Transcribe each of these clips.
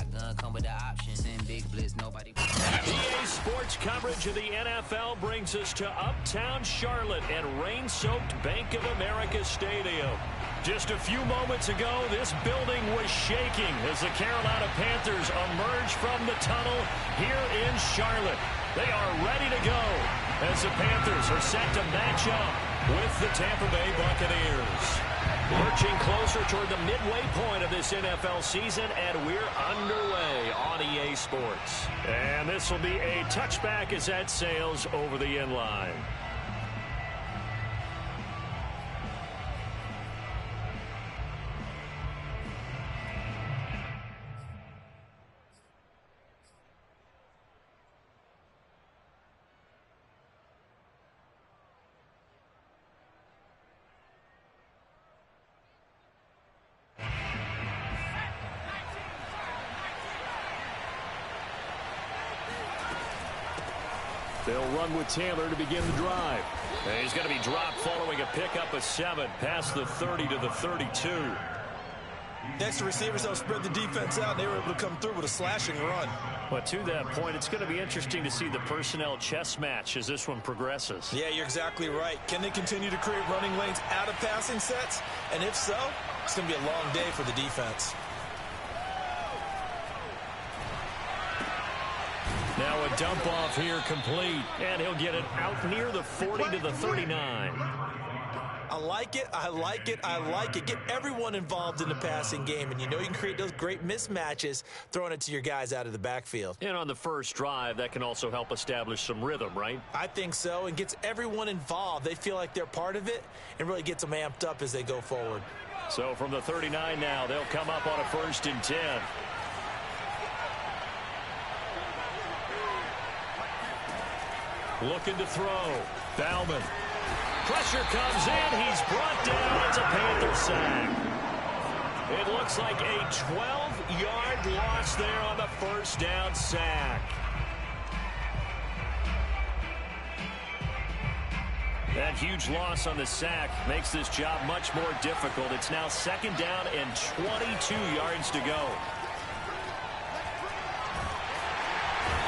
Shotgun come with the option. Send big blitz, nobody. EA Sports coverage of the NFL brings us to Uptown Charlotte and rain-soaked Bank of America Stadium. Just a few moments ago, this building was shaking as the Carolina Panthers emerged from the tunnel here in Charlotte. They are ready to go as the Panthers are set to match up with the Tampa Bay Buccaneers. Lurching closer toward the midway point of this NFL season, and we're underway on EA Sports. And this will be a touchback as that sails over the end line. They'll run with Taylor to begin the drive. And he's going to be dropped following a pickup of 7 past the 30 to the 32. Next, the receivers don't spread the defense out, and they were able to come through with a slashing run. But to that point, it's going to be interesting to see the personnel chess match as this one progresses. Yeah, you're exactly right. Can they continue to create running lanes out of passing sets? And if so, it's going to be a long day for the defense. Now a dump off here complete, and he'll get it out near the 40 to the 39. I like it, I like it, I like it. Get everyone involved in the passing game, and you know you can create those great mismatches throwing it to your guys out of the backfield. And on the first drive, that can also help establish some rhythm, right? I think so, and gets everyone involved. They feel like they're part of it, and really gets them amped up as they go forward. So from the 39 now, they'll come up on a 1st and 10. Looking to throw. Bauman. Pressure comes in. He's brought down. It's a Panther sack. It looks like a 12-yard loss there on the first down sack. That huge loss on the sack makes this job much more difficult. It's now 2nd down and 22 yards to go.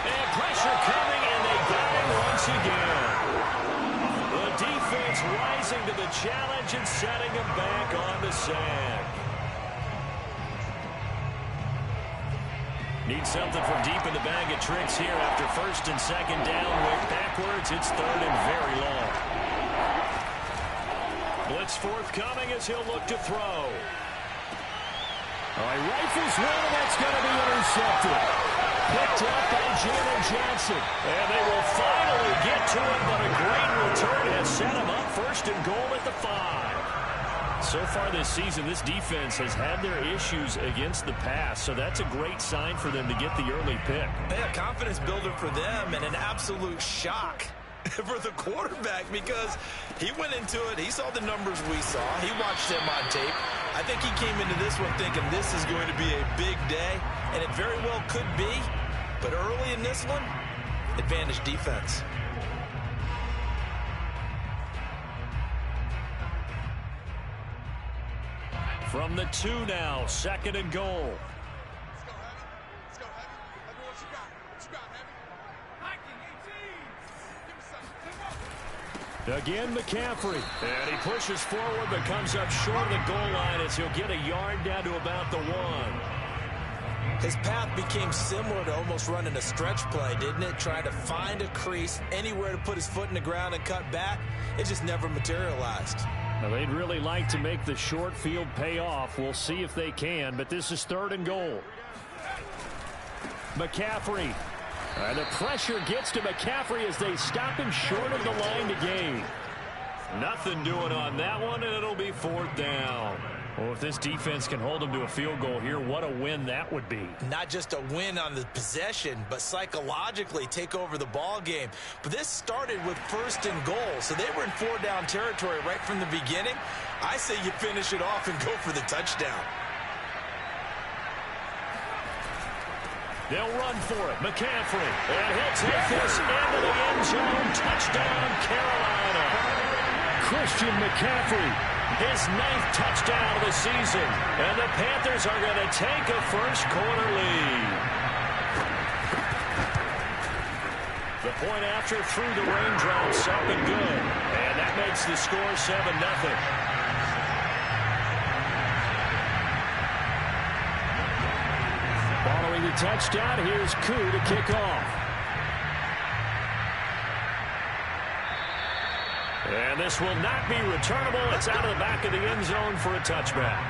And pressure coming, and they got him once again. The defense rising to the challenge and setting him back on the sack. Need something from deep in the bag of tricks here after 1st and 2nd down. Went backwards. It's 3rd and very long. Blitz forthcoming as he'll look to throw. All right, rifles one, and that's going to be intercepted. Picked up by Jalen Johnson. And they will finally get to it, but a great return has set him up 1st and goal at the 5. So far this season, this defense has had their issues against the pass, so that's a great sign for them to get the early pick. Yeah, confidence builder for them, and an absolute shock for the quarterback because he went into it. He saw the numbers we saw. He watched them on tape. I think he came into this one thinking this is going to be a big day, and it very well could be. But early in this one, advantage defense. From the 2 now, 2nd and goal. Again, McCaffrey. And he pushes forward but comes up short of the goal line as he'll get a yard down to about the 1. His path became similar to almost running a stretch play, didn't it? Trying to find a crease, anywhere to put his foot in the ground and cut back. It just never materialized. Now, they'd really like to make the short field pay off. We'll see if they can, but this is 3rd and goal. McCaffrey. And the pressure gets to McCaffrey as they stop him short of the line to gain. Nothing doing on that one, and it'll be 4th down. Well, if this defense can hold them to a field goal here, what a win that would be. Not just a win on the possession, but psychologically take over the ball game. But this started with 1st and goal, so they were in 4-down territory right from the beginning. I say you finish it off and go for the touchdown. They'll run for it. McCaffrey. And he'll take this into the end zone. Touchdown, Carolina. Christian McCaffrey. His 9th touchdown of the season. And the Panthers are going to take a 1st quarter lead. point after through the raindrops, up and good. And that makes the score 7-0. Following the touchdown, here's Koo to kick off. And this will not be returnable. It's out of the back of the end zone for a touchback.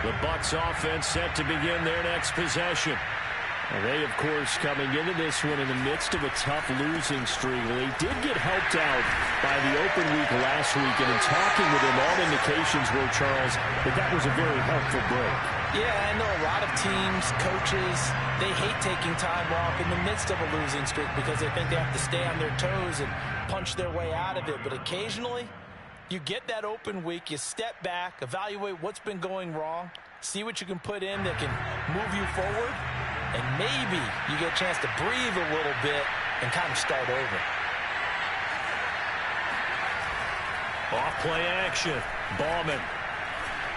The Bucs offense set to begin their next possession. And they, of course, coming into this one in the midst of a tough losing streak. Well, they did get helped out by the open week last week. And in talking with them, all indications were, Charles, that was a very helpful break. Yeah, I know a lot of teams, coaches, they hate taking time off in the midst of a losing streak because they think they have to stay on their toes and punch their way out of it. But occasionally, you get that open week, you step back, evaluate what's been going wrong, see what you can put in that can move you forward, and maybe you get a chance to breathe a little bit and kind of start over. Off play action. Ballman.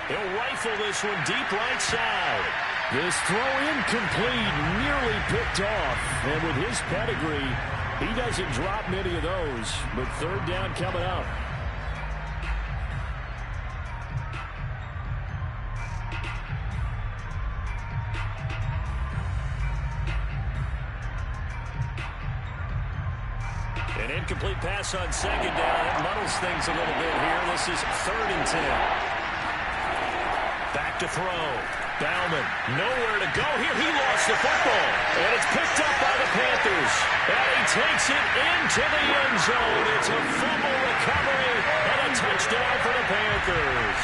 He'll rifle this one deep right side. This throw incomplete, nearly picked off. And with his pedigree, he doesn't drop many of those. But third down coming up. An incomplete pass on second down. It muddles things a little bit here. This is 3rd and 10. Back to throw. Bauman, nowhere to go here. He lost the football. And it's picked up by the Panthers. And he takes it into the end zone. It's a fumble recovery and a touchdown for the Panthers.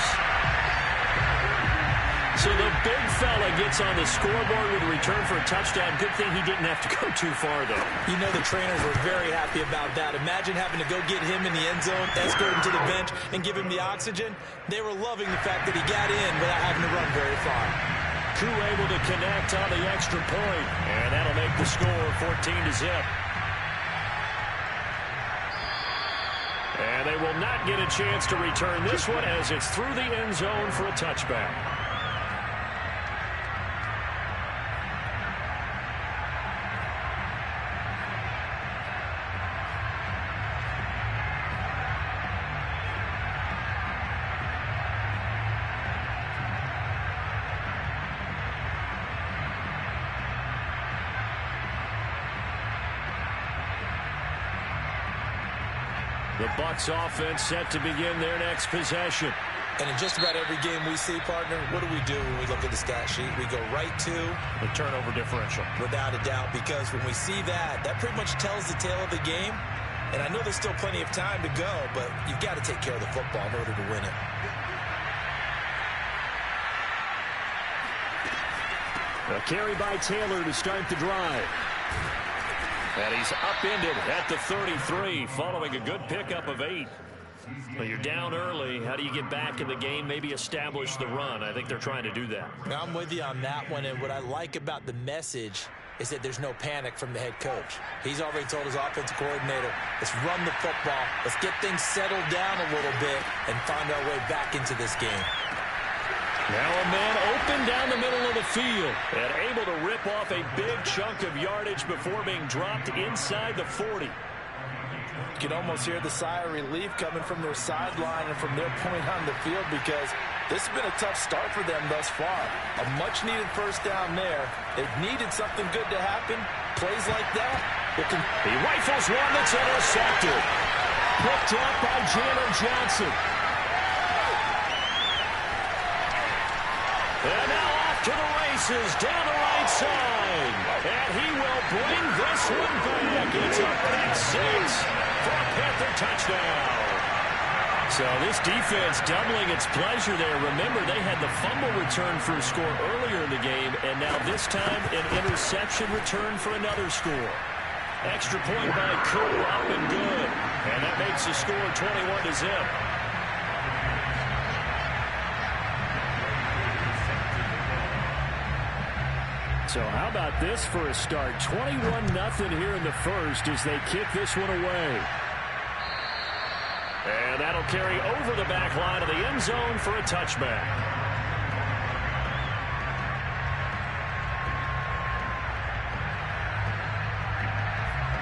So the big fella gets on the scoreboard with a return for a touchdown. Good thing he didn't have to go too far, though. You know the trainers were very happy about that. Imagine having to go get him in the end zone, escort him to the bench, and give him the oxygen. They were loving the fact that he got in without having to run very far. Koo able to connect on the extra point, and that'll make the score 14-0. And they will not get a chance to return this one as it's through the end zone for a touchback. The Bucs offense set to begin their next possession. And in just about every game we see, partner, what do we do when we look at the stat sheet? We go right to the turnover differential. Without a doubt, because when we see that, that pretty much tells the tale of the game. And I know there's still plenty of time to go, but you've got to take care of the football in order to win it. A carry by Taylor to start the drive. And he's upended at the 33, following a good pickup of 8. Well, you're down early. How do you get back in the game, maybe establish the run? I think they're trying to do that. I'm with you on that one, and what I like about the message is that there's no panic from the head coach. He's already told his offensive coordinator, let's run the football, let's get things settled down a little bit and find our way back into this game. Now a man open down the middle of the field and able to rip off a big chunk of yardage before being dropped inside the 40. You can almost hear the sigh of relief coming from their sideline and from their point on the field because this has been a tough start for them thus far. A much-needed first down there. They've needed something good to happen. Plays like that. He rifles one that's intercepted. Picked up by Jalen Johnson. And now off to the races, down the right side. And he will bring this one back. It's a pick six for a Panther touchdown. So this defense doubling its pleasure there. Remember, they had the fumble return for a score earlier in the game, and now this time an interception return for another score. Extra point by Koo, up and good. And that makes the score 21-0. So how about this for a start? 21-0 here in the first as they kick this one away. And that'll carry over the back line of the end zone for a touchback.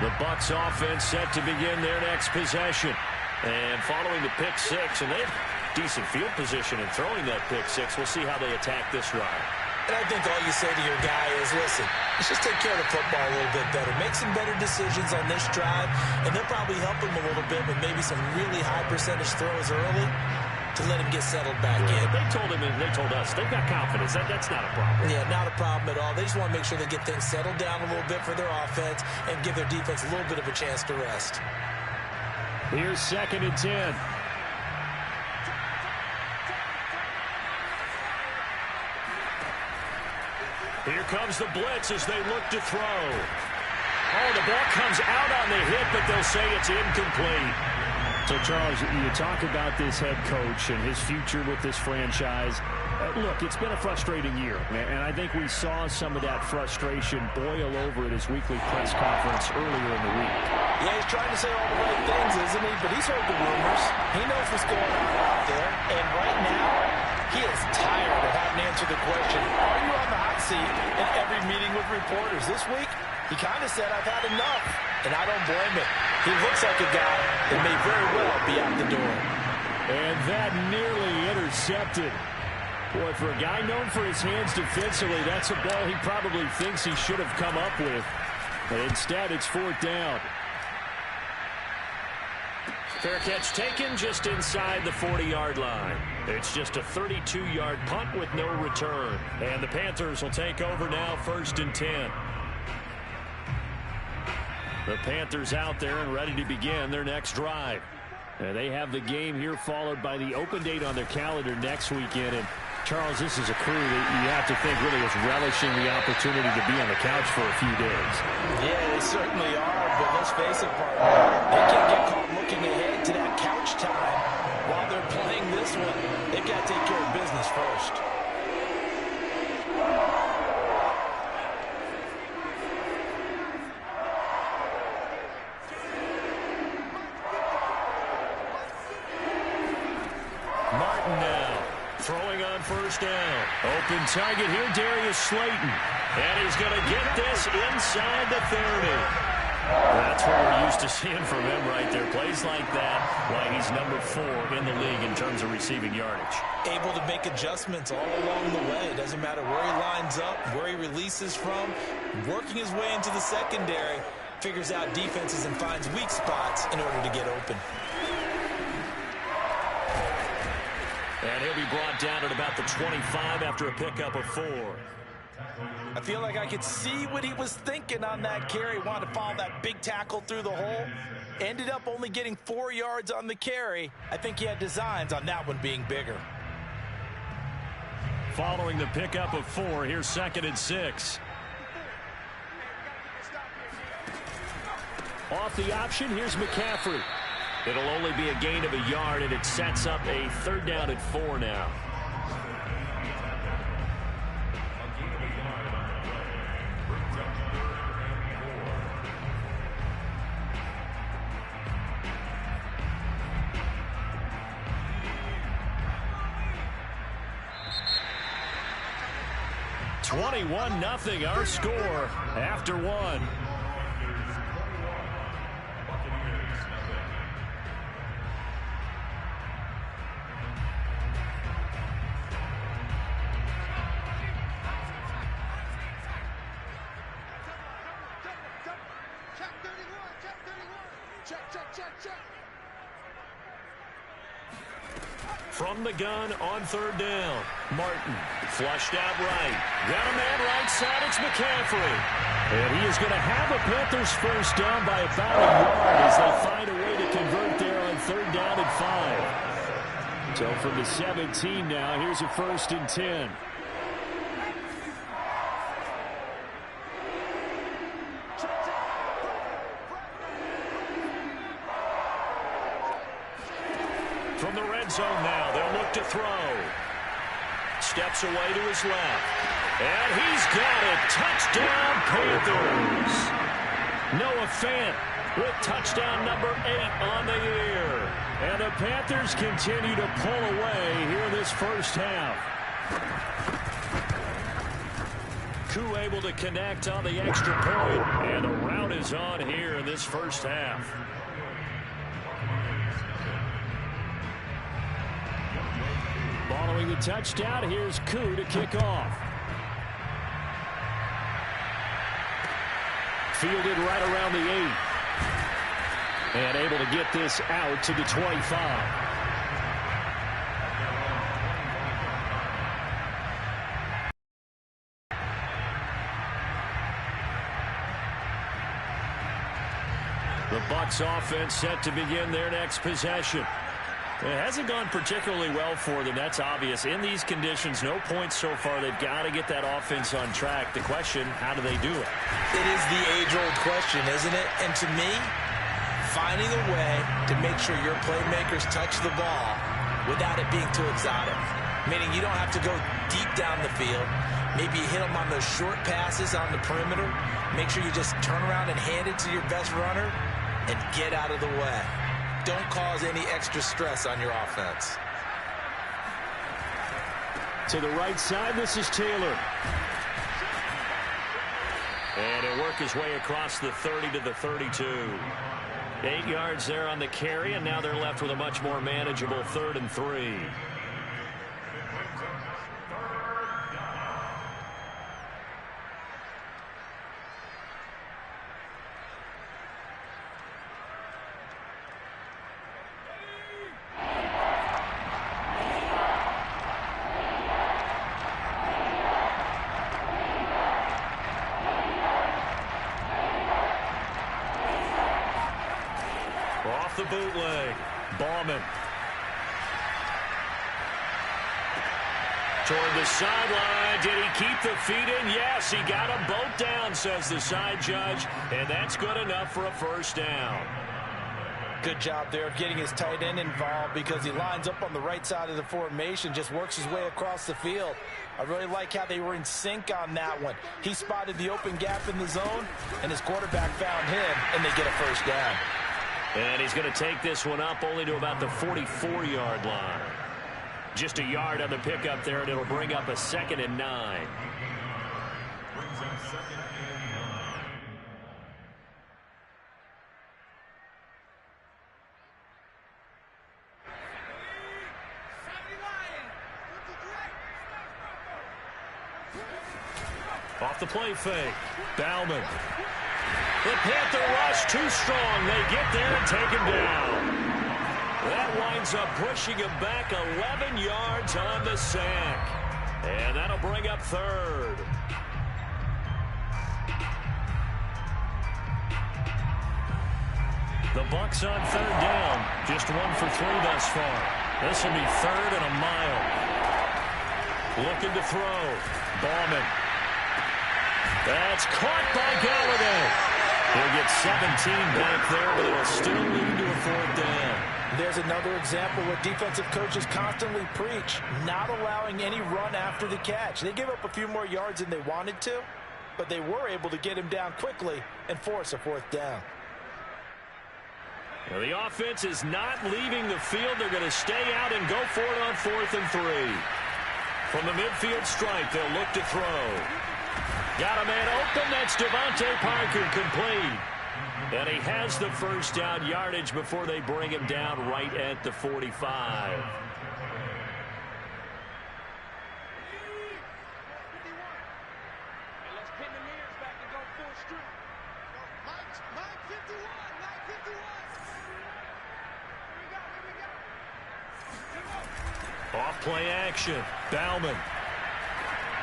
The Bucs offense set to begin their next possession. And following the pick six, and they have decent field position in throwing that pick six. We'll see how they attack this drive. And I think all you say to your guy is, listen, let's just take care of the football a little bit better. Make some better decisions on this drive, and they'll probably help him a little bit with maybe some really high percentage throws early to let him get settled back in. They told him and they told us they've got confidence. That's not a problem. Yeah, not a problem at all. They just want to make sure they get things settled down a little bit for their offense and give their defense a little bit of a chance to rest. Here's 2nd and 10. Here comes the blitz as they look to throw. Oh, the ball comes out on the hit, but they'll say it's incomplete. So, Charles, you talk about this head coach and his future with this franchise. Look, it's been a frustrating year, and I think we saw some of that frustration boil over at his weekly press conference earlier in the week. Yeah, he's trying to say all the right things, isn't he? But he's heard the rumors. He knows what's going on out there. And right now, he is tired of having to answer the question, are you on the hot seat in every meeting with reporters? This week, he kind of said, I've had enough. And I don't blame him. He looks like a guy that may very well be out the door. And that nearly intercepted. Boy, for a guy known for his hands defensively, that's a ball he probably thinks he should have come up with. But instead, it's 4th down. Fair catch taken just inside the 40-yard line. It's just a 32-yard punt with no return. And the Panthers will take over now, 1st and 10. The Panthers out there and ready to begin their next drive. And they have the game here followed by the open date on their calendar next weekend. And Charles, this is a crew that you have to think really is relishing the opportunity to be on the couch for a few days. Yeah, they certainly are, but let's face it, partner. They can't get caught looking ahead to that couch time while they're playing this one. They've got to take care of business first. Martin now. Throwing on 1st down. Open target here, Darius Slayton. And he's going to get this inside the 30. That's what we're used to seeing from him right there. Plays like that, why he's number 4 in the league in terms of receiving yardage. Able to make adjustments all along the way. It doesn't matter where he lines up, where he releases from. Working his way into the secondary. Figures out defenses and finds weak spots in order to get open. And he'll be brought down at about the 25 after a pickup of 4. I feel like I could see what he was thinking on that carry. Wanted to follow that big tackle through the hole. Ended up only getting 4 yards on the carry. I think he had designs on that one being bigger. Following the pickup of 4, here's 2nd and 6. Off the option, here's McCaffrey. It'll only be a gain of a yard, and it sets up a 3rd down and 4 now. (21-0) our score after 1. From the gun on 3rd down. Martin flushed out right. Got a man right side. It's McCaffrey. And he is going to have a Panthers 1st down by about a yard as they find a way to convert there on 3rd down and 5. So from the 17 now, here's a 1st and 10. From the red zone now, they'll look to throw. Steps away to his left. And he's got it. Touchdown, Panthers. Noah Fant with touchdown number 8 on the year. And the Panthers continue to pull away here in this first half. Koo able to connect on the extra point, and the rout is on here in this first half. Following the touchdown, here's Koo to kick off. Fielded right around the 8. And able to get this out to the 25. The Bucs offense set to begin their next possession. It hasn't gone particularly well for them. That's obvious. In these conditions, no points so far. They've got to get that offense on track. The question, how do they do it? It is the age-old question, isn't it? And to me, finding a way to make sure your playmakers touch the ball without it being too exotic. Meaning you don't have to go deep down the field. Maybe you hit them on those short passes on the perimeter. Make sure you just turn around and hand it to your best runner and get out of the way. Don't cause any extra stress on your offense. To the right side, this is Taylor. And he'll work his way across the 30 to the 32. 8 yards there on the carry, and now they're left with a much more manageable 3rd and 3. Off the bootleg, Bauman. Toward the sideline. Did he keep the feet in? Yes, he got them both down, says the side judge, and that's good enough for a first down. Good job there of getting his tight end involved because he lines up on the right side of the formation, just works his way across the field. I really like how they were in sync on that one. He spotted the open gap in the zone, and his quarterback found him, and they get a first down. And he's going to take this one up only to about the 44-yard line. Just a yard on the pickup there, and it'll bring up a 2nd and 9. Off the play fake, Bauman. The Panther rush too strong. They get there and take him down. That winds up pushing him back 11 yards on the sack. And that'll bring up 3rd. The Bucs on 3rd down. Just 1 for 3 thus far. This will be 3rd and a mile. Looking to throw. Bauman. That's caught by Galladay. He'll get 17 back there, but it'll still lead to a 4th down. There's another example where defensive coaches constantly preach, not allowing any run after the catch. They gave up a few more yards than they wanted to, but they were able to get him down quickly and force a 4th down. Well, the offense is not leaving the field. They're going to stay out and go for it on 4th and 3. From the midfield stripe, they'll look to throw. Got a man open. That's Devontae Parker, complete. And he has the first down yardage before they bring him down right at the 45. Off play action. Bauman.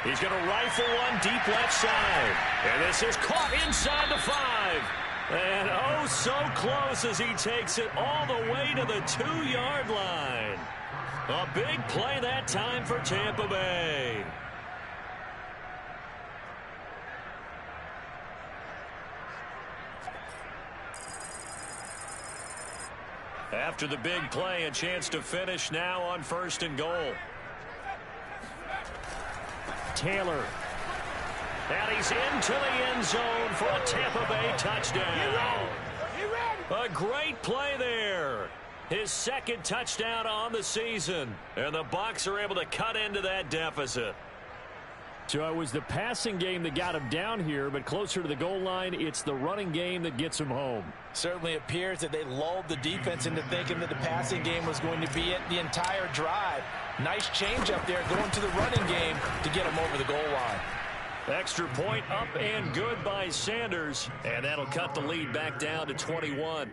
He's going to rifle one deep left side. And this is caught inside the 5. And oh, so close as he takes it all the way to the 2-yard line. A big play that time for Tampa Bay. After the big play, a chance to finish now on 1st and goal. Taylor. And he's into the end zone for a Tampa Bay touchdown. A great play there. His second touchdown on the season. And the Bucs are able to cut into that deficit. So it was the passing game that got him down here, but closer to the goal line, it's the running game that gets him home. Certainly appears that they lulled the defense into thinking that the passing game was going to be it the entire drive. Nice change up there going to the running game to get him over the goal line. Extra point up and good by Sanders. And that'll cut the lead back down to 21.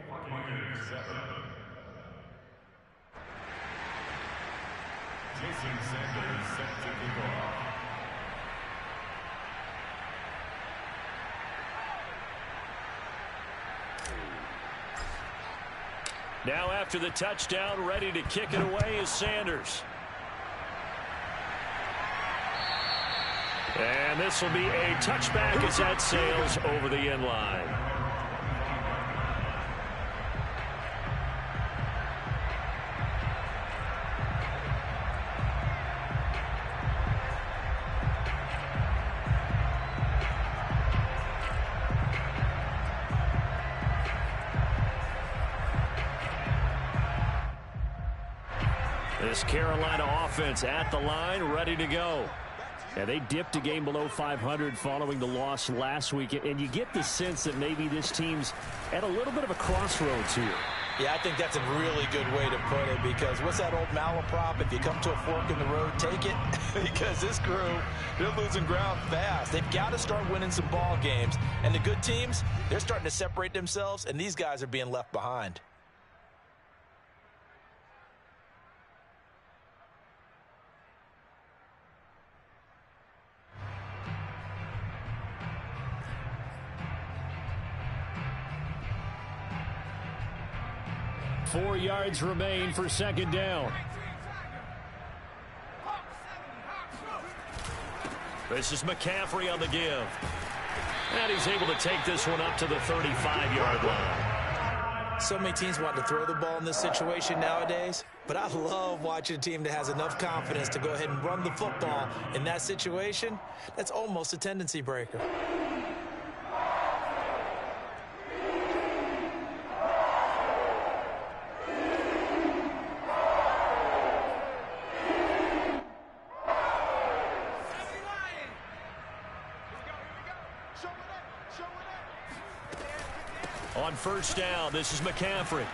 Jason Sanders set to kick off. Now after the touchdown, ready to kick it away is Sanders. And this will be a touchback as that sails over the end line. This Carolina offense at the line, ready to go. And they dipped a game below 500 following the loss last week. And you get the sense that maybe this team's at a little bit of a crossroads here. Yeah, I think that's a really good way to put it, because what's that old malaprop? If you come to a fork in the road, take it. Because this crew, they're losing ground fast. They've got to start winning some ball games. And the good teams, they're starting to separate themselves, and these guys are being left behind. Four yards remain for second down. This is McCaffrey on the give. And he's able to take this one up to the 35-yard line. So many teams want to throw the ball in this situation nowadays, but I love watching a team that has enough confidence to go ahead and run the football in that situation. That's almost a tendency breaker. On first down, this is McCaffrey.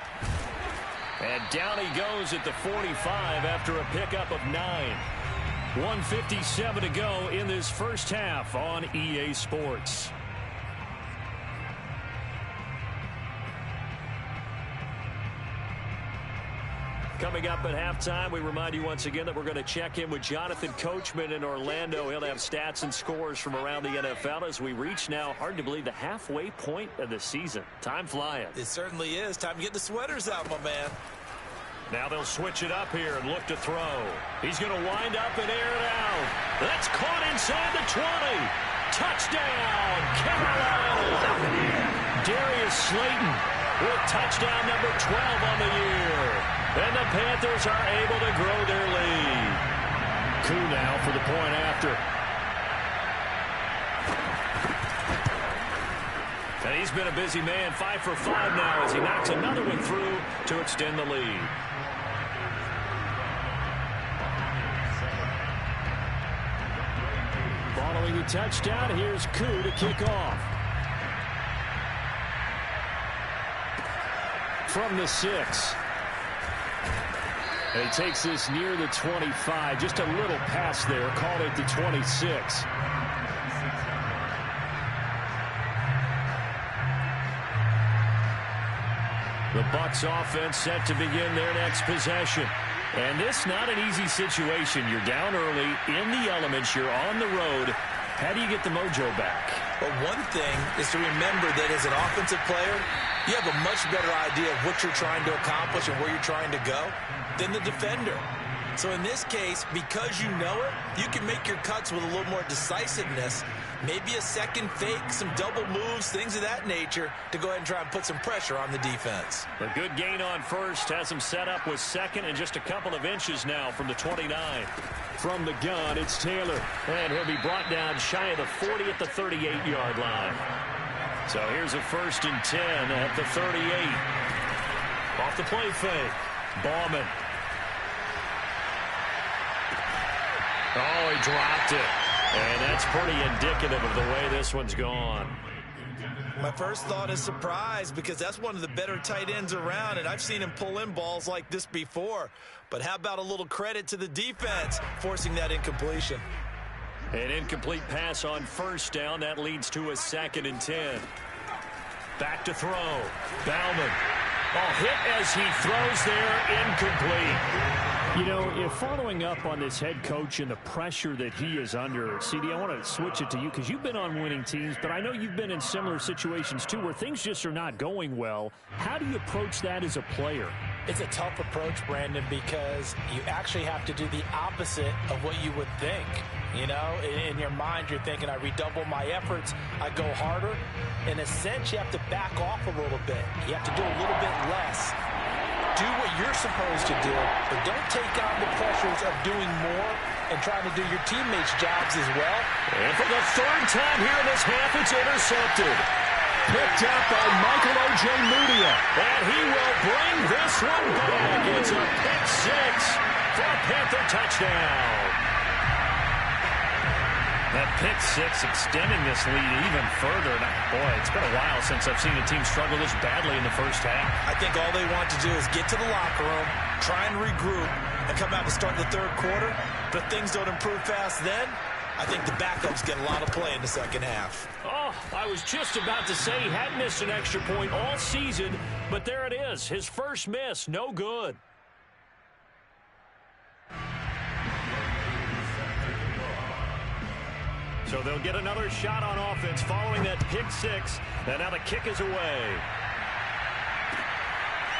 And down he goes at the 45 after a pickup of 9. 1:57 to go in this first half on EA Sports. Coming up at halftime, we remind you once again that we're going to check in with Jonathan Coachman in Orlando. He'll have stats and scores from around the NFL as we reach now, hard to believe, the halfway point of the season. Time flying. It certainly is. Time to get the sweaters out, my man. Now they'll switch it up here and look to throw. He's going to wind up and air it out. That's caught inside the 20. Touchdown, Carolina. Darius Slayton with touchdown number 12 on the year. And the Panthers are able to grow their lead. Coup now for the point after. And he's been a busy man, 5 for 5 now as he knocks another one through to extend the lead. Following the touchdown, here's Coup to kick off. From the 6. And he takes this near the 25. Just a little pass there. Called it the 26. The Bucs offense set to begin their next possession. And this not an easy situation. You're down early, in the elements, you're on the road. How do you get the mojo back? Well, one thing is to remember that as an offensive player, you have a much better idea of what you're trying to accomplish and where you're trying to go than the defender. So in this case, because you know it, you can make your cuts with a little more decisiveness, maybe a second fake, some double moves, things of that nature, to go ahead and try and put some pressure on the defense. A good gain on first has him set up with second and just a couple of inches now from the 29. From the gun, it's Taylor. And he'll be brought down shy of the 40 at the 38-yard line. So here's a 1st and 10 at the 38. Off the play fake. Ballman. Oh, he dropped it. And that's pretty indicative of the way this one's gone. My first thought is surprise because that's one of the better tight ends around, and I've seen him pull in balls like this before. But how about a little credit to the defense forcing that incompletion? An incomplete pass on 1st down. That leads to a 2nd and 10. Back to throw. Bauman. Oh, hit as he throws there. Incomplete. You know, if following up on this head coach and the pressure that he is under, CD, I want to switch it to you because you've been on winning teams, but I know you've been in similar situations too where things just are not going well. How do you approach that as a player? It's a tough approach, Brandon, because you actually have to do the opposite of what you would think. You know, in your mind, you're thinking, I redouble my efforts, I go harder. In a sense, you have to back off a little bit. You have to do a little bit less. Do what you're supposed to do, but don't take on the pressures of doing more and trying to do your teammates' jobs as well. And for the 3rd time here in this half, it's intercepted. Picked up by Michael O.J. Mudia. And he will bring this one back. It's a pick 6 for a Panther touchdown. That pick 6 extending this lead even further. And boy, it's been a while since I've seen a team struggle this badly in the first half. I think all they want to do is get to the locker room, try and regroup, and come out to start the 3rd quarter. But if things don't improve fast then, I think the backups get a lot of play in the 2nd half. Oh, I was just about to say he hadn't missed an extra point all season, but there it is. His first miss, no good. So they'll get another shot on offense following that pick 6. And now the kick is away.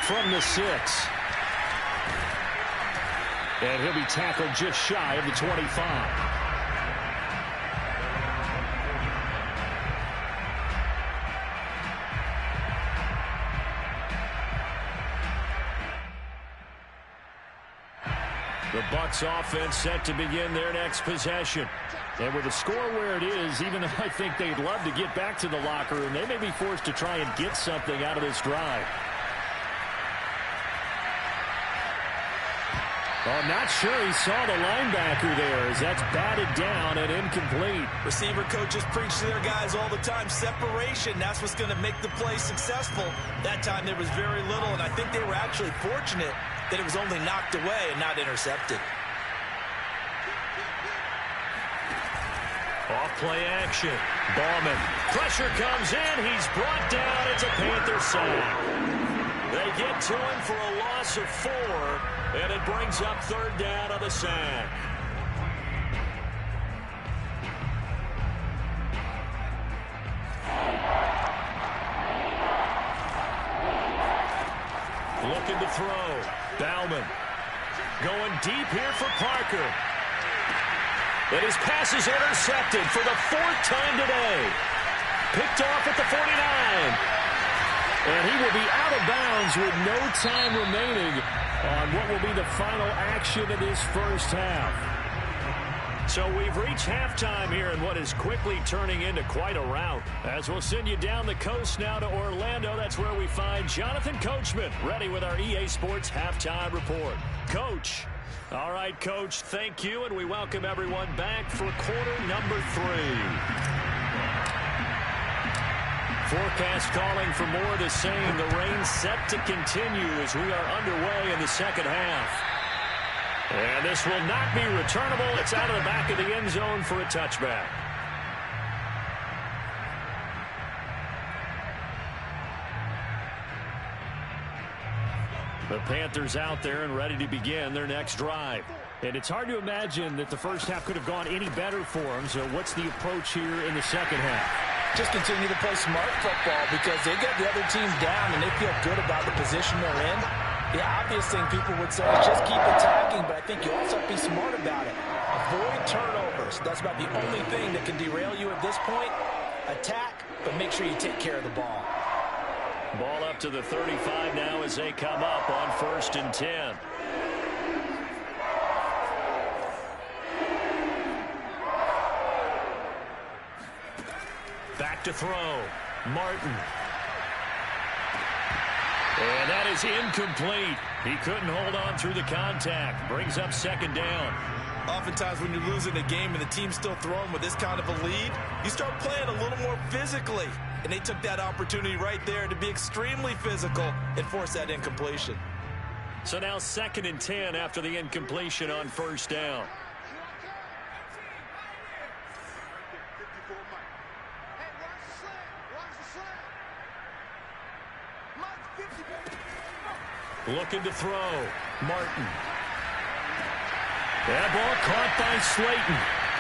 From the 6. And he'll be tackled just shy of the 25. The Bucs offense set to begin their next possession. And with the score where it is, even though I think they'd love to get back to the locker room, they may be forced to try and get something out of this drive. Oh, not sure he saw the linebacker there as that's batted down and incomplete. Receiver coaches preach to their guys all the time. Separation, that's what's going to make the play successful. That time there was very little, and I think they were actually fortunate that it was only knocked away and not intercepted. Off-play action. Ballman. Pressure comes in. He's brought down. It's a Panther sack. They get to him for a loss of 4, and it brings up 3rd down on the sack. Looking to throw. Bauman. Going deep here for Parker. And his pass is intercepted for the 4th time today. Picked off at the 49. And he will be out of bounds with no time remaining on what will be the final action of this first half. So we've reached halftime here in what is quickly turning into quite a rout. As we'll send you down the coast now to Orlando, that's where we find Jonathan Coachman ready with our EA Sports Halftime Report. Coach. All right, Coach, thank you, and we welcome everyone back for quarter number 3. Forecast calling for more of the same. The rain set to continue as we are underway in the 2nd half. And this will not be returnable. It's out of the back of the end zone for a touchback. The Panthers out there and ready to begin their next drive. And it's hard to imagine that the first half could have gone any better for them. So what's the approach here in the 2nd half? Just continue to play smart football because they got the other team down and they feel good about the position they're in. The obvious thing people would say is just keep attacking, but I think you also have to be smart about it. Avoid turnovers. That's about the only thing that can derail you at this point. Attack, but make sure you take care of the ball. Ball up to the 35 now as they come up on 1st and 10. Back to throw. Martin. And that is incomplete. He couldn't hold on through the contact. Brings up second down. Oftentimes when you're losing a game and the team's still throwing with this kind of a lead, you start playing a little more physically. And they took that opportunity right there to be extremely physical and force that incompletion. So now 2nd and 10 after the incompletion on first down. Looking to throw. Martin. That ball caught by Slayton.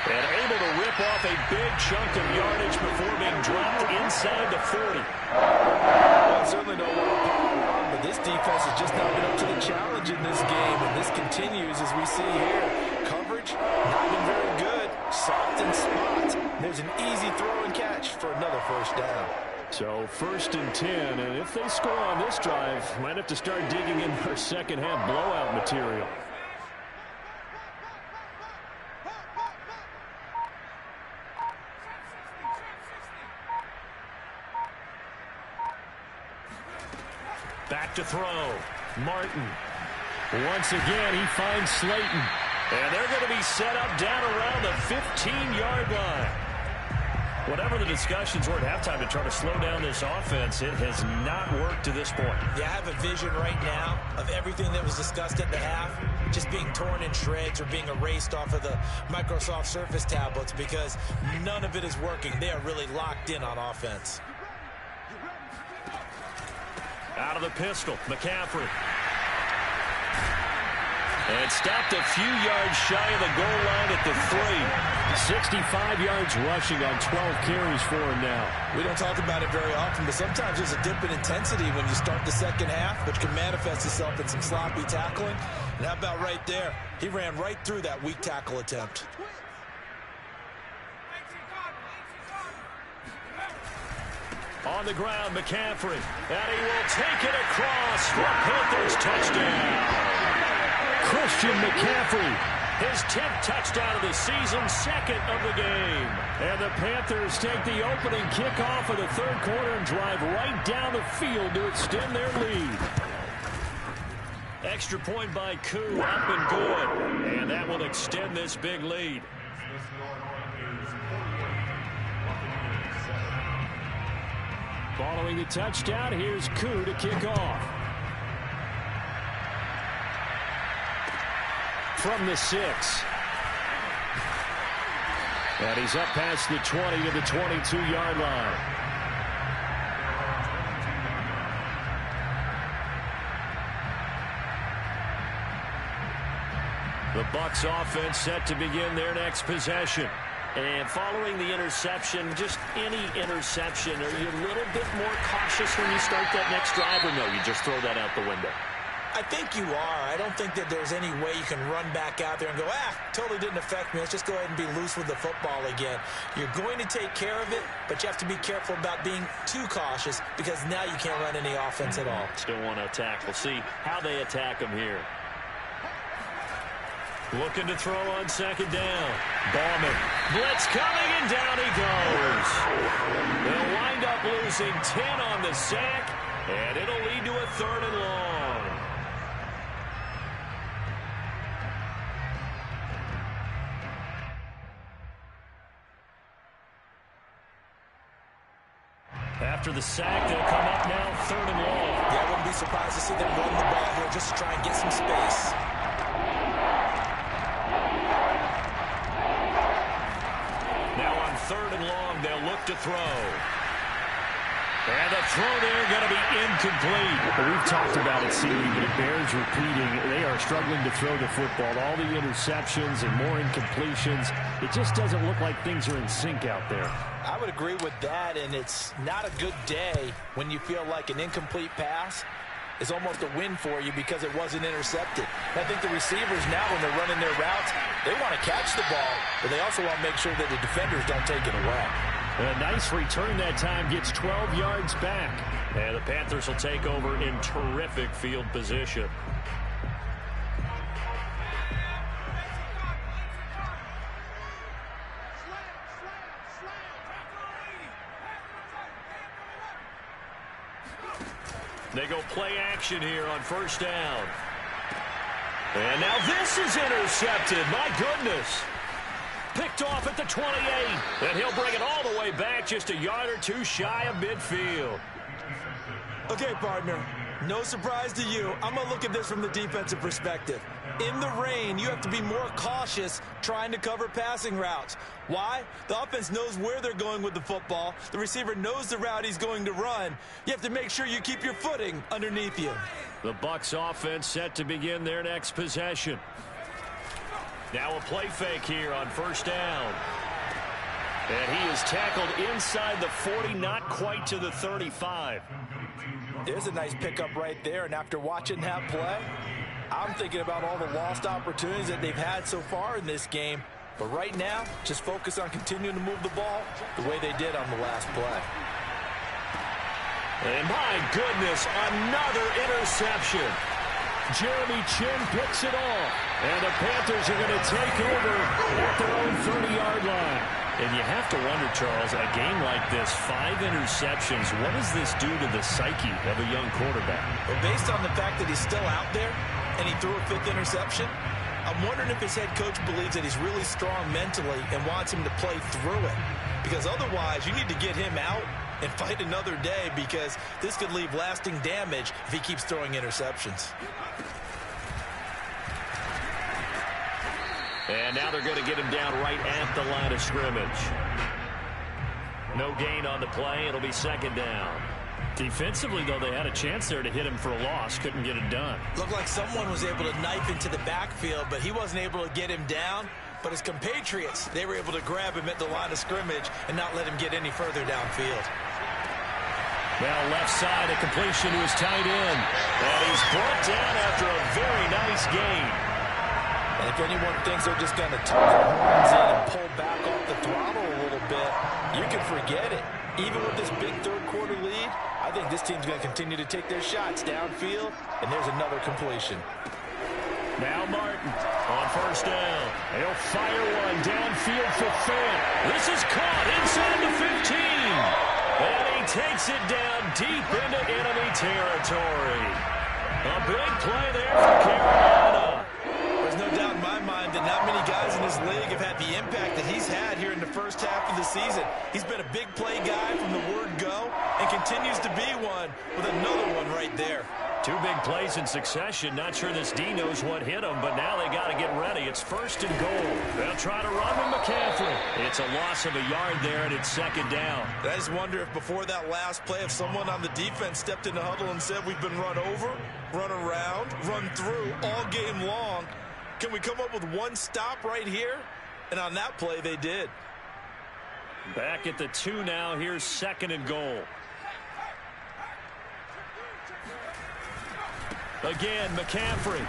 And able to rip off a big chunk of yardage before being dropped inside the 40. Well, certainly don't want to power around, but this defense has just not been up to the challenge in this game. And this continues as we see here. Coverage, not been very good. Soft in spots. There's an easy throw and catch for another first down. So 1st and 10, and if they score on this drive, might have to start digging in their second half blowout material. Back to throw. Martin. Once again, he finds Slayton. And they're going to be set up down around the 15-yard line. Whatever the discussions were at halftime to try to slow down this offense, it has not worked to this point. Yeah, I have a vision right now of everything that was discussed at the half just being torn in shreds or being erased off of the Microsoft Surface tablets because none of it is working. They are really locked in on offense. Out of the pistol, McCaffrey. And stopped a few yards shy of the goal line at the 3. 65 yards rushing on 12 carries for him now. We don't talk about it very often, but sometimes there's a dip in intensity when you start the second half, which can manifest itself in some sloppy tackling. And how about right there? He ran right through that weak tackle attempt. On the ground, McCaffrey. And he will take it across for a Panthers touchdown. Christian McCaffrey. His 10th touchdown of the season, 2nd of the game. And the Panthers take the opening kickoff of the 3rd quarter and drive right down the field to extend their lead. Extra point by Koo, up and good. And that will extend this big lead. Following the touchdown, here's Koo to kick off. From the 6. And he's up past the 20 to the 22-yard line. The Bucs offense set to begin their next possession. And following the interception, just any interception, are you a little bit more cautious when you start that next drive, or no, you just throw that out the window? I think you are. I don't think that there's any way you can run back out there and go, totally didn't affect me. Let's just go ahead and be loose with the football again. You're going to take care of it, but you have to be careful about being too cautious because now you can't run any offense at all. Still want to attack. We'll see how they attack him here. Looking to throw on 2nd down. Ballman. Blitz coming, and down he goes. They'll wind up losing 10 on the sack, and it'll lead to a 3rd and long. After the sack, they'll come up now 3rd and long. Yeah, I wouldn't be surprised to see them run the ball here just to try and get some space. Now on 3rd and long, they'll look to throw. And the throw there going to be incomplete. We've talked about it, Seeley, but it bears repeating. They are struggling to throw the football. All the interceptions and more incompletions. It just doesn't look like things are in sync out there. I would agree with that, and it's not a good day when you feel like an incomplete pass is almost a win for you because it wasn't intercepted. I think the receivers now, when they're running their routes, they want to catch the ball, but they also want to make sure that the defenders don't take it away. A nice return that time, gets 12 yards back. And the Panthers will take over in terrific field position. They go play action here on first down. And now this is intercepted. My goodness. Picked off at the 28. And he'll bring it all the way back just a yard or two shy of midfield. Okay, partner. No surprise to you. I'm going to look at this from the defensive perspective. In the rain, you have to be more cautious trying to cover passing routes. Why? The offense knows where they're going with the football. The receiver knows the route he's going to run. You have to make sure you keep your footing underneath you. The Bucs offense set to begin their next possession. Now a play fake here on first down. And he is tackled inside the 40, not quite to the 35. There's a nice pickup right there, and after watching that play, I'm thinking about all the lost opportunities that they've had so far in this game. But right now, just focus on continuing to move the ball the way they did on the last play. And my goodness, another interception. Jeremy Chin picks it off. And the Panthers are going to take over at their own 30-yard line. And you have to wonder, Charles, a game like this, 5 interceptions, what does this do to the psyche of a young quarterback? Well, based on the fact that he's still out there and he threw a 5th interception, I'm wondering if his head coach believes that he's really strong mentally and wants him to play through it. Because otherwise, you need to get him out and fight another day, because this could leave lasting damage if he keeps throwing interceptions. And now they're going to get him down right at the line of scrimmage. No gain on the play. It'll be second down. Defensively, though, they had a chance there to hit him for a loss. Couldn't get it done. Looked like someone was able to knife into the backfield, but he wasn't able to get him down. But his compatriots, they were able to grab him at the line of scrimmage and not let him get any further downfield. Now left side, a completion to his tight end. And he's brought down after a very nice gain. And if anyone thinks they're just going to tuck their horns in and pull back off the throttle a little bit, you can forget it. Even with this big third-quarter lead, I think this team's going to continue to take their shots downfield, and there's another completion. Now Martin on first down. He'll fire one downfield for Fant. This is caught inside the 15. And he takes it down deep into enemy territory. A big play there for Carolina. There's no doubt in my mind that not many guys in this league have had the impact that he's had here in the first half of the season. He's been a big play guy from the word go and continues to be one with another one right there. 2 big plays in succession. Not sure this D knows what hit him, but now they got to get ready. It's first and goal. They'll try to run with McCaffrey. It's a loss of a yard there, and it's second down. I just wonder if before that last play, if someone on the defense stepped in the huddle and said, we've been run over, run around, run through all game long. Can we come up with one stop right here? And on that play, they did. Back at the 2 now. Here's second and goal. Again, McCaffrey.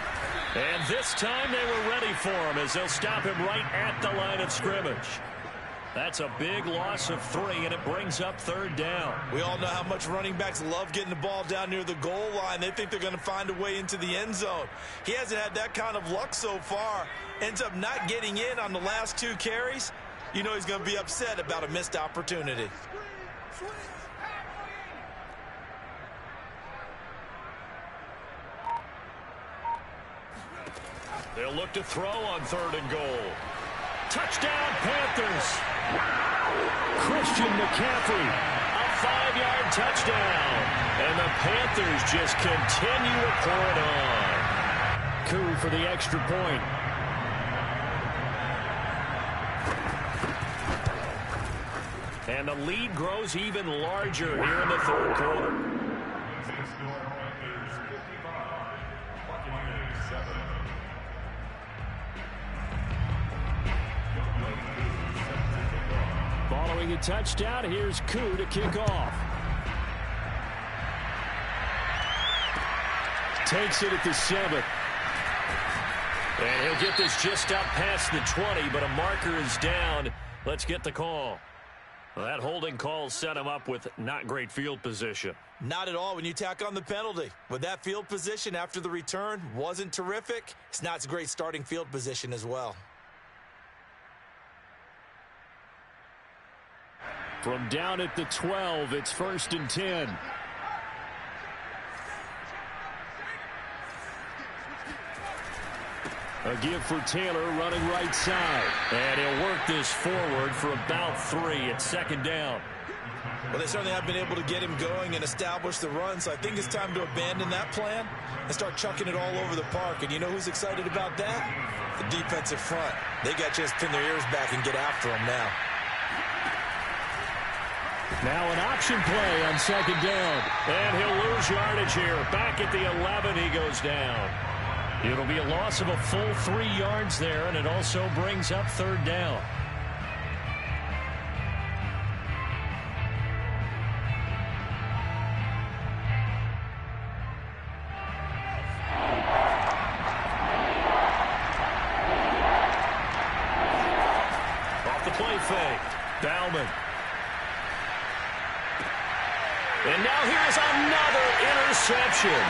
And this time they were ready for him as they'll stop him right at the line of scrimmage. That's a big loss of 3, and it brings up third down. We all know how much running backs love getting the ball down near the goal line. They think they're going to find a way into the end zone. He hasn't had that kind of luck so far. Ends up not getting in on the last 2 carries. You know he's going to be upset about a missed opportunity. They'll look to throw on third and goal. Touchdown, Panthers. Christian McCaffrey, a 5-yard touchdown. And the Panthers just continue to pour it on. Coup for the extra point. And the lead grows even larger here in the third quarter. Following a touchdown, here's Coup to kick off. Takes it at the 7. And he'll get this just up past the 20, but a marker is down. Let's get the call. Well, that holding call set him up with not great field position. Not at all when you tack on the penalty. With that field position after the return wasn't terrific. It's not a great starting field position as well. From down at the 12, it's 1st and 10. A give for Taylor running right side. And he'll work this forward for about 3 at second down. Well, they certainly have been able to get him going and establish the run, so I think it's time to abandon that plan and start chucking it all over the park. And you know who's excited about that? The defensive front. They got to just pin their ears back and get after him now. Now an option play on second down. And he'll lose yardage here. Back at the 11, he goes down. It'll be a loss of a full 3 yards there, and it also brings up third down. Play fake. Bauman. And now here's another interception.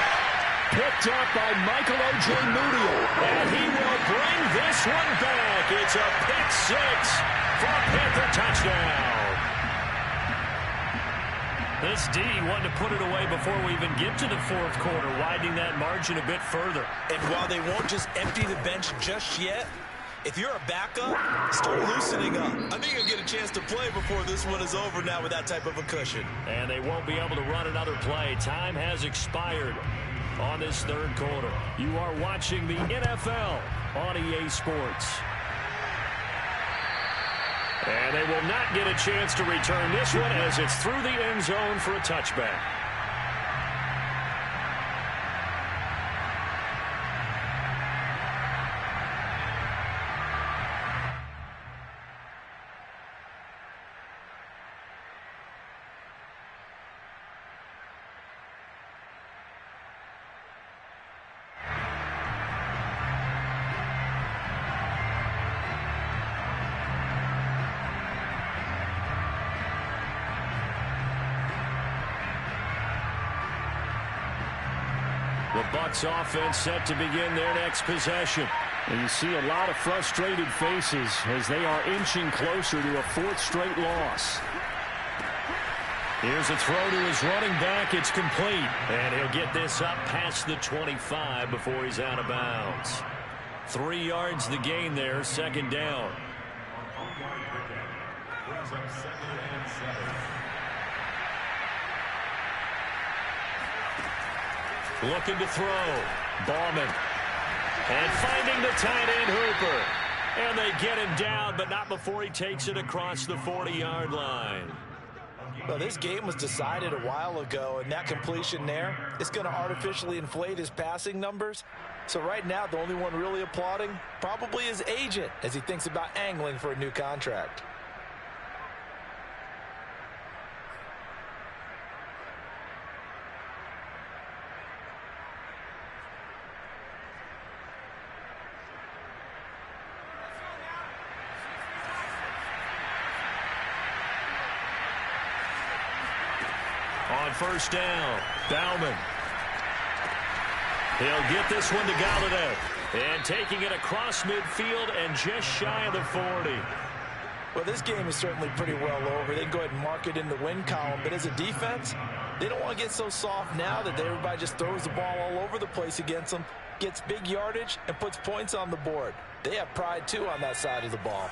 Picked up by Michael Ojemudia. And he will bring this one back. It's a pick 6 for a Panther touchdown. This D wanted to put it away before we even get to the fourth quarter, widening that margin a bit further. And while they won't just empty the bench just yet, if you're a backup, start loosening up. I think you'll get a chance to play before this one is over now with that type of a cushion. And they won't be able to run another play. Time has expired on this third quarter. You are watching the NFL on EA Sports. And they will not get a chance to return this one as it's through the end zone for a touchback. The Bucs offense set to begin their next possession. And you see a lot of frustrated faces as they are inching closer to a 4th straight loss. Here's a throw to his running back. It's complete. And he'll get this up past the 25 before he's out of bounds. 3 yards the gain there, second down. Looking to throw. Bauman. And finding the tight end Hooper. And they get him down, but not before he takes it across the 40-yard line. Well, this game was decided a while ago, and that completion there is going to artificially inflate his passing numbers. So right now, the only one really applauding probably his agent as he thinks about angling for a new contract. On first down, Bauman. He'll get this one to Galladay. And taking it across midfield and just shy of the 40. Well, this game is certainly pretty well over. They can go ahead and mark it in the win column. But as a defense, they don't want to get so soft now that everybody just throws the ball all over the place against them, gets big yardage, and puts points on the board. They have pride, too, on that side of the ball.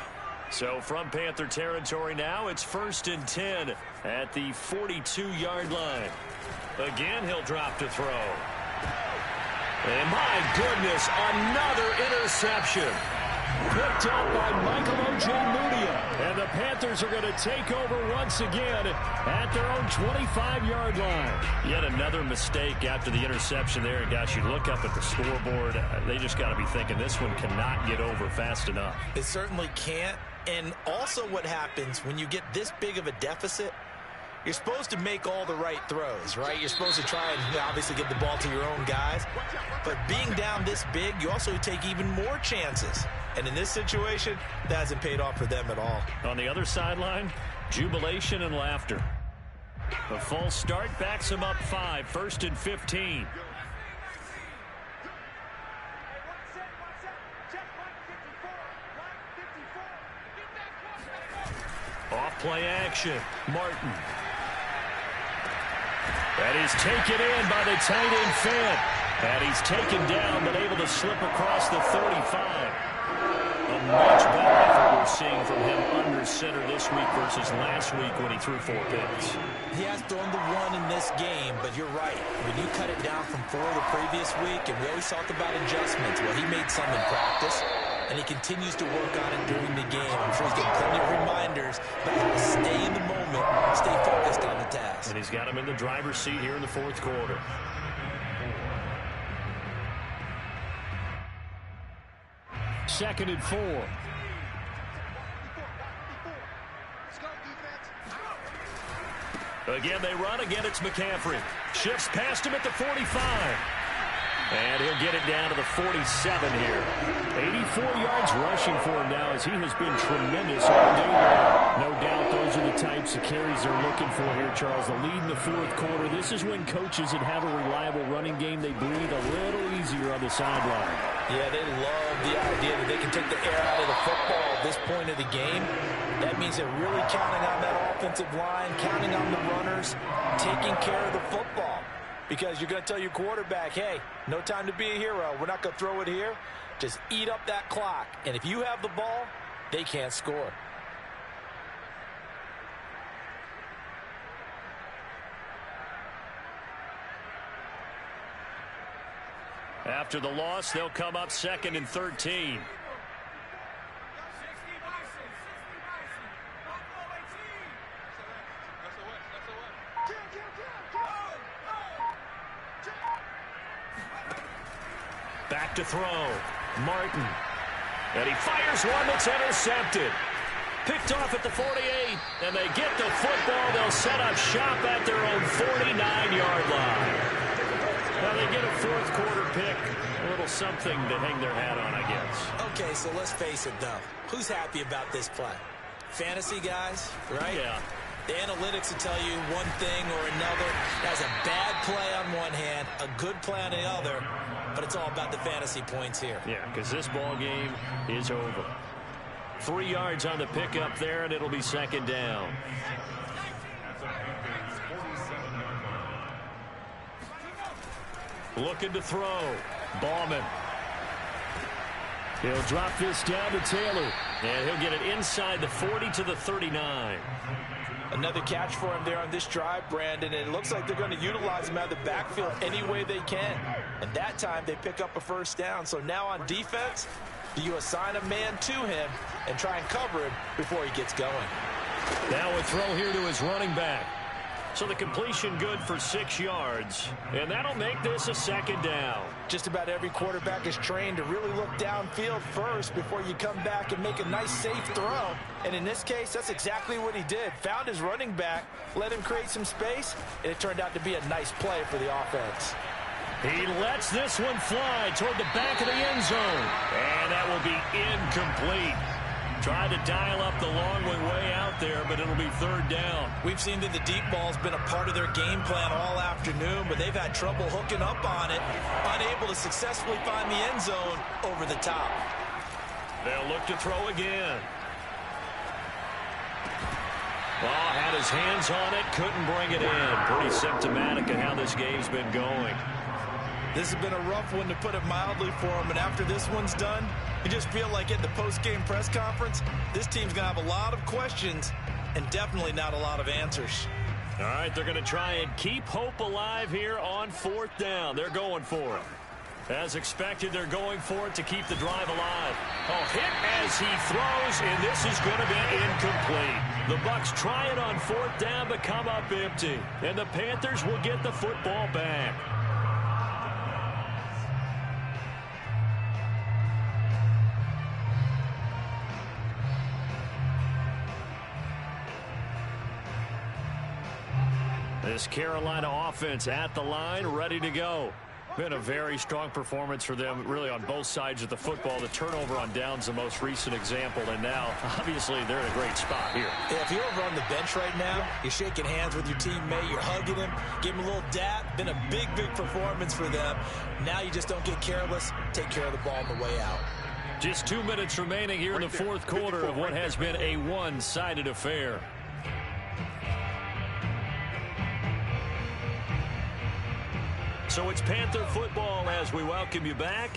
So from Panther territory now, it's 1st and 10 at the 42-yard line. Again, he'll drop to throw. And my goodness, another interception. Picked up by Michael Ojemudia. And the Panthers are going to take over once again at their own 25-yard line. Yet another mistake after the interception there. And gosh, you look up at the scoreboard, they just got to be thinking this one cannot get over fast enough. It certainly can't. And also what happens when you get this big of a deficit, you're supposed to make all the right throws, right? You're supposed to try and obviously get the ball to your own guys. But being down this big, you also take even more chances. And in this situation, that hasn't paid off for them at all. On the other sideline, jubilation and laughter. A false start backs him up 5, 1st and 15. Off play action, Martin. That is taken in by the tight end Fed. And he's taken down, but able to slip across the 35. A much better effort we're seeing from him under center this week versus last week when he threw 4 picks. He has thrown the 1 in this game, but you're right. When you cut it down from 4 the previous week, and we always talked about adjustments, well, he made some in practice, and he continues to work on it during the game. I'm sure he's getting plenty of reminders, but stay in the moment, stay focused on the task. And he's got him in the driver's seat here in the 4th quarter. Second and 4. Again, they run. Again, it's McCaffrey. Shifts past him at the 45. And he'll get it down to the 47 here. 84 yards rushing for him now as he has been tremendous all day long. No doubt those are the types of carries they're looking for here, Charles. The lead in the 4th quarter. This is when coaches that have a reliable running game, they breathe a little easier on the sideline. Yeah, they love the idea that they can take the air out of the football at this point of the game. That means they're really counting on that offensive line, counting on the runners, taking care of the football. Because you're going to tell your quarterback, hey, no time to be a hero. We're not going to throw it here. Just eat up that clock. And if you have the ball, they can't score. After the loss, they'll come up 2nd and 13. Back to throw. Martin. And he fires one that's intercepted. Picked off at the 48. And they get the football. They'll set up shop at their own 49-yard line. Now they get a 4th quarter pick. A little something to hang their hat on, I guess. Okay, so let's face it, though. Who's happy about this play? Fantasy guys, right? Yeah. The analytics will tell you one thing or another. That's a bad play on one hand, a good play on the other, but it's all about the fantasy points here. Yeah, because this ball game is over. 3 yards on the pickup there, and it'll be 2nd down. Looking to throw. Ballman. He'll drop this down to Taylor. And he'll get it inside the 40 to the 39. Another catch for him there on this drive, Brandon. And it looks like they're going to utilize him out of the backfield any way they can. And that time they pick up a 1st down. So now on defense, do you assign a man to him and try and cover him before he gets going? Now a throw here to his running back. So the completion good for 6 yards. And that'll make this a 2nd down. Just about every quarterback is trained to really look downfield first before you come back and make a nice, safe throw. And in this case, that's exactly what he did. Found his running back, let him create some space, and it turned out to be a nice play for the offense. He lets this one fly toward the back of the end zone. And that will be incomplete. Tried to dial up the long way out there, but it'll be 3rd down. We've seen that the deep ball's been a part of their game plan all afternoon, but they've had trouble hooking up on it, unable to successfully find the end zone over the top. They'll look to throw again. Well, had his hands on it, couldn't bring it in. Pretty symptomatic of how this game's been going. This has been a rough one, to put it mildly, for him. And after this one's done, you just feel like at the post-game press conference, this team's going to have a lot of questions and definitely not a lot of answers. All right, they're going to try and keep hope alive here on 4th down. They're going for it. As expected, they're going for it to keep the drive alive. Oh, hit as he throws, and this is going to be incomplete. The Bucs try it on 4th down, but come up empty. And the Panthers will get the football back. This Carolina offense at the line, ready to go. Been a very strong performance for them, really, on both sides of the football. The turnover on downs, the most recent example, and now, obviously, they're in a great spot here. Yeah, if you're over on the bench right now, you're shaking hands with your teammate, you're hugging him, give him a little dap. Been a big, big performance for them. Now you just don't get careless. Take care of the ball on the way out. Just 2 minutes remaining here in the 4th quarter of what has been a one-sided affair. So it's Panther football as we welcome you back.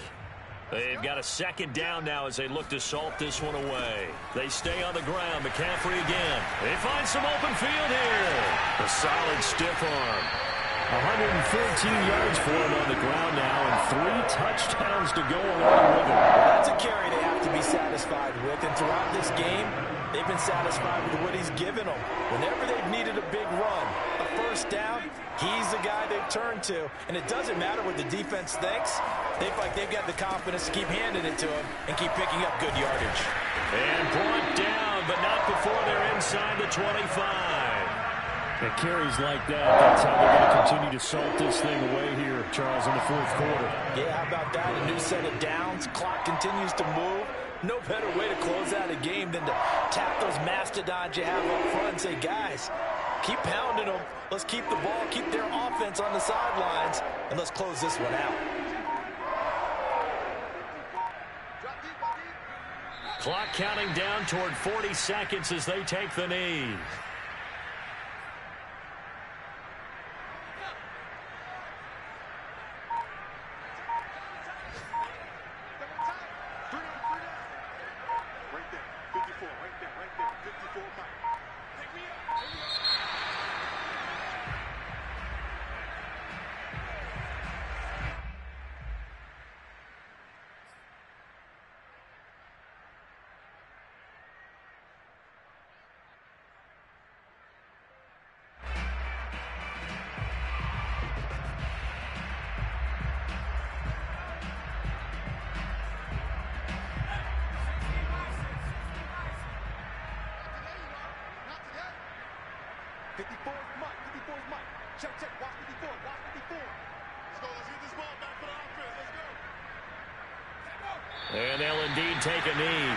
They've got a second down now as they look to salt this one away. They stay on the ground. McCaffrey again. They find some open field here. A solid stiff arm. 114 yards for him on the ground now and 3 touchdowns to go along with him. That's a carry they have to be satisfied with. And throughout this game, they've been satisfied with what he's given them. Whenever they've needed a big run, a first down, he's the guy they've turned to. And it doesn't matter what the defense thinks. They feel like they've got the confidence to keep handing it to him and keep picking up good yardage. And brought down, but not before they're inside the 25. It carries like that. That's how they're going to continue to salt this thing away here, Charles, in the fourth quarter. Yeah, how about that? A new set of downs. Clock continues to move. No better way to close out a game than to tap those mastodons you have up front and say, guys, keep pounding them. Let's keep the ball, keep their offense on the sidelines, and let's close this one out. Clock counting down toward 40 seconds as they take the knee. And they'll indeed take a knee.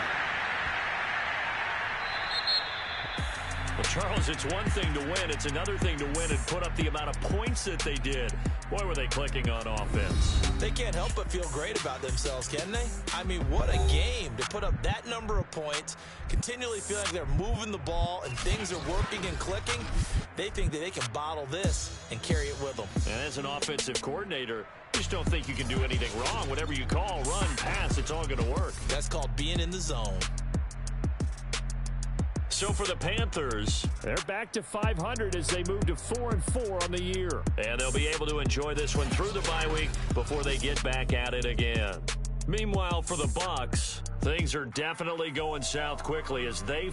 Well, Charles, it's one thing to win. It's another thing to win and put up the amount of points that they did. Boy, were they clicking on offense. They can't help but feel great about themselves, can they? I mean, what a game to put up that number of points, continually feeling like they're moving the ball and things are working and clicking. They think that they can bottle this and carry it with them. And as an offensive coordinator, you just don't think you can do anything wrong. Whatever you call, run, pass, it's all going to work. That's called being in the zone. So for the Panthers, they're back to 500 as they move to 4-4 on the year. And they'll be able to enjoy this one through the bye week before they get back at it again. Meanwhile, for the Bucs, things are definitely going south quickly as they